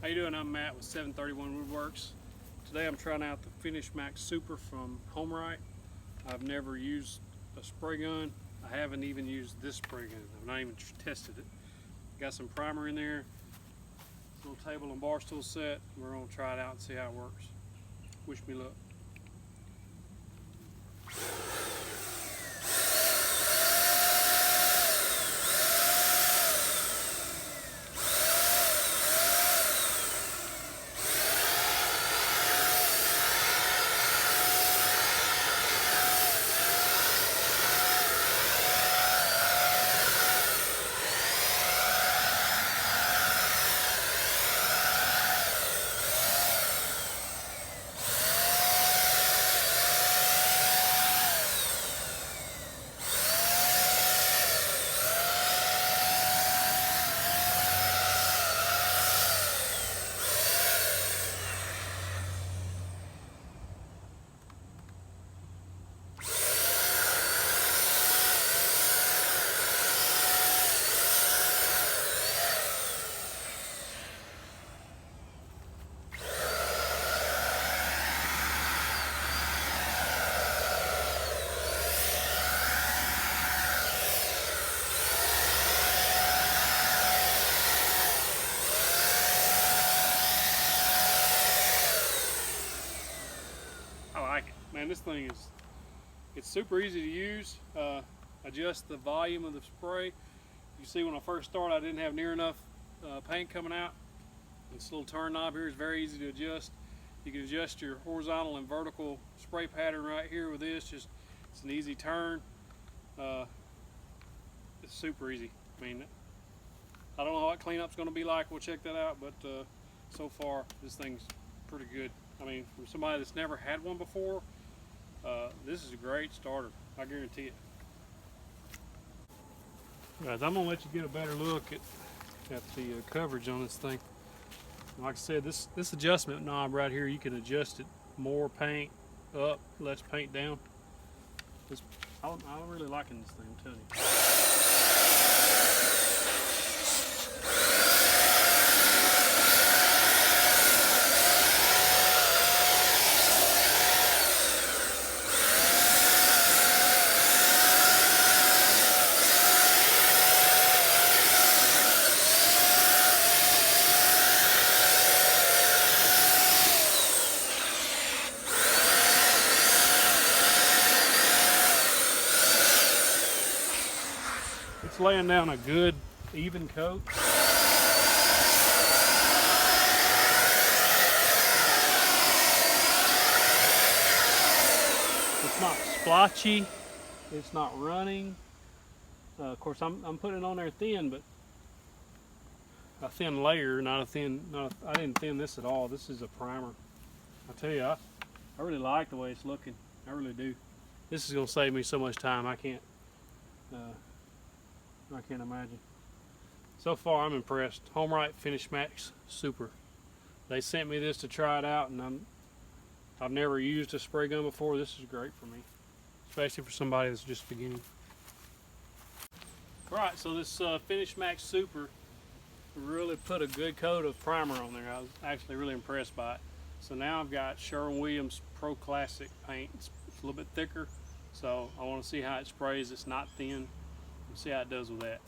How you doing? I'm Matt with 731 Woodworks. Today I'm trying out the Finish Max Super from HomeRight. I've never used a spray gun. I haven't even used this spray gun. I've not even tested it. Got some primer in there, little table and bar stool set. We're going to try it out and see how it works. Wish me luck. I like it. Man, this thing it's super easy to use. Adjust the volume of the spray. You see when I first started I didn't have near enough paint coming out. This little turn knob here is very easy to adjust. You can adjust your horizontal and vertical spray pattern right here with this. It's an easy turn. It's super easy. I mean, I don't know what cleanup's going to be like. We'll check that out, but so far this thing's pretty good. I mean, for somebody that's never had one before, this is a great starter. I guarantee it. Guys, I'm gonna let you get a better look at the coverage on this thing. Like I said, this adjustment knob right here, you can adjust it more paint up, less paint down. I'm really liking this thing, I'm telling you. It's laying down a good, even coat. It's not splotchy. It's not running. Of course, I'm putting it on there thin, but a thin layer, not a thin. I didn't thin this at all. This is a primer. I tell you, I really like the way it's looking. I really do. This is going to save me so much time. I can't imagine. So far, I'm impressed. HomeRight Finish Max Super. They sent me this to try it out, and I've never used a spray gun before. This is great for me, especially for somebody that's just beginning. All right, so this Finish Max Super really put a good coat of primer on there. I was actually really impressed by it. So now I've got Sherwin-Williams Pro Classic paint. It's a little bit thicker, so I want to see how it sprays. It's not thin. We'll see how it does with that.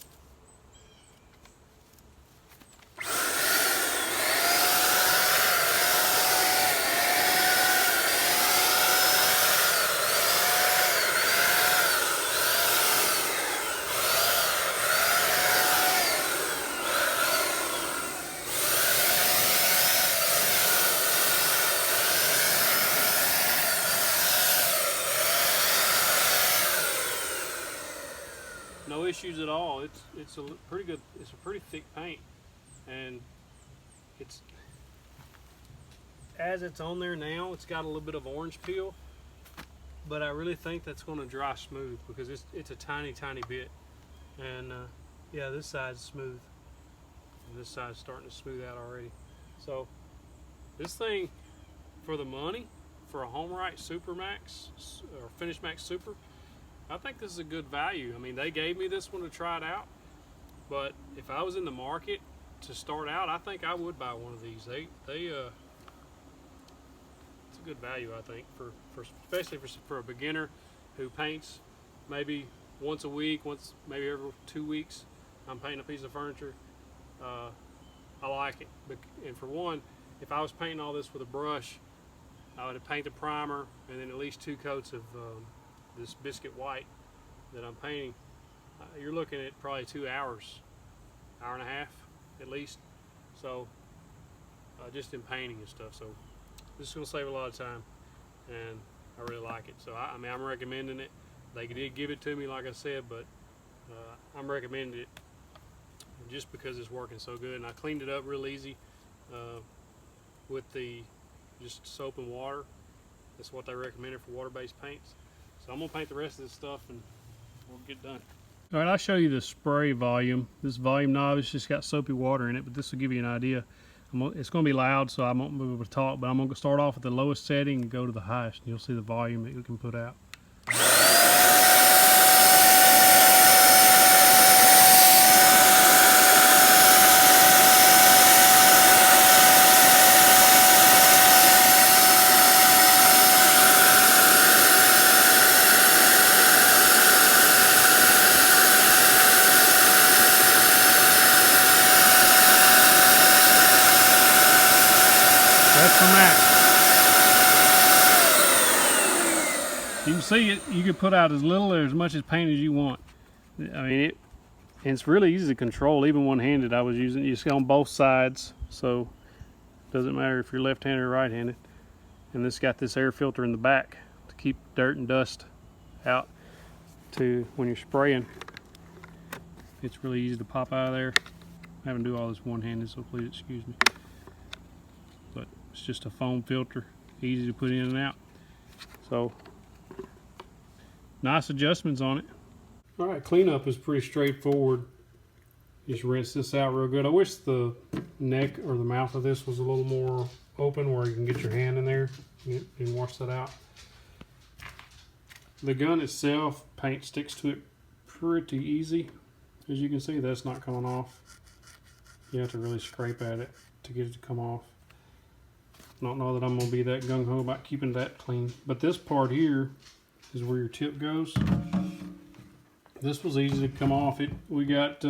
No issues at all. It's a pretty good. It's a pretty thick paint, and it's as it's on there now. It's got a little bit of orange peel, but I really think that's going to dry smooth because it's a tiny bit. And yeah, this side's smooth, and this side's starting to smooth out already. So this thing, for the money, for a HomeRight Super Max or Finish Max Super, I think this is a good value. I mean, they gave me this one to try it out, but if I was in the market to start out, I think I would buy one of these. It's a good value, I think, for especially for a beginner who paints maybe once a week, maybe every 2 weeks. I'm painting a piece of furniture. I like it, and for one, if I was painting all this with a brush, I would paint the primer and then at least 2 coats of this biscuit white that I'm painting. You're looking at probably 2 hours, hour and a half at least. So just in painting and stuff. So this is going to save a lot of time, and I really like it. So I mean, I'm recommending it. They did give it to me, like I said, but I'm recommending it just because it's working so good. And I cleaned it up real easy with the just soap and water. That's what they recommended for water-based paints. So I'm gonna paint the rest of this stuff and we'll get done. All right, I'll show you the spray volume. This volume knob has just got soapy water in it, but this will give you an idea. It's going to be loud, so I won't be able to talk, but I'm going to start off at the lowest setting and go to the highest, and you'll see the volume that you can put out. That's for max. You can see it. You can put out as little or as much as paint as you want. I mean, it's really easy to control, even one-handed. I was using it just on both sides, so it doesn't matter if you're left-handed or right-handed. And this got this air filter in the back to keep dirt and dust out to when you're spraying. It's really easy to pop out of there. I'm having to do all this one-handed, so please excuse me. But it's just a foam filter, easy to put in and out. So nice adjustments on it. All right, cleanup is pretty straightforward. Just rinse this out real good. I wish the neck or the mouth of this was a little more open where you can get your hand in there and wash that out. The gun itself, paint sticks to it pretty easy. As you can see, that's not coming off. You have to really scrape at it to get it to come off. I don't know that I'm going to be that gung-ho about keeping that clean. But this part here is where your tip goes. This was easy to come off. We got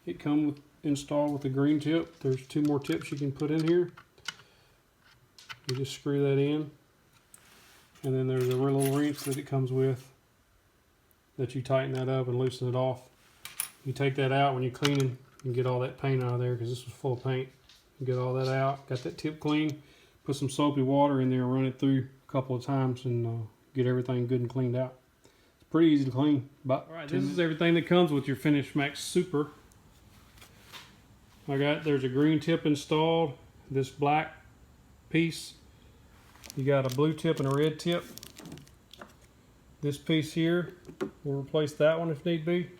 it come installed with the green tip. There's 2 more tips you can put in here. You just screw that in. And then there's a real little wrench that it comes with that you tighten that up and loosen it off. You take that out when you're cleaning and get all that paint out of there because this was full of paint. Get all that out, got that tip clean, put some soapy water in there, run it through a couple of times, and get everything good and cleaned out. It's pretty easy to clean. All right, this is everything that comes with your Finish Max Super. There's a green tip installed, this black piece. You got a blue tip and a red tip. This piece here, we'll replace that one if need be.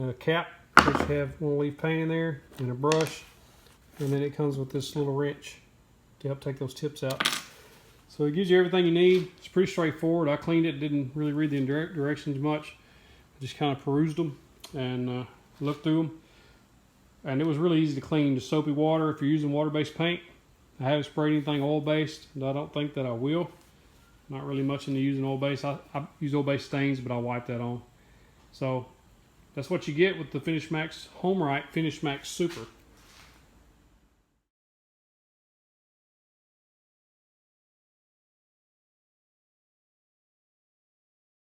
A cap, which won't leave paint in there, and a brush. And then it comes with this little wrench to help take those tips out. So it gives you everything you need. It's pretty straightforward. I cleaned it, didn't really read the directions much. I just kind of perused them and looked through them. And it was really easy to clean. Just soapy water if you're using water-based paint. I haven't sprayed anything oil-based, and I don't think that I will. Not really much into using oil-based. I use oil-based stains, but I'll wipe that on. So that's what you get with the Finish Max HomeRight Finish Max Super.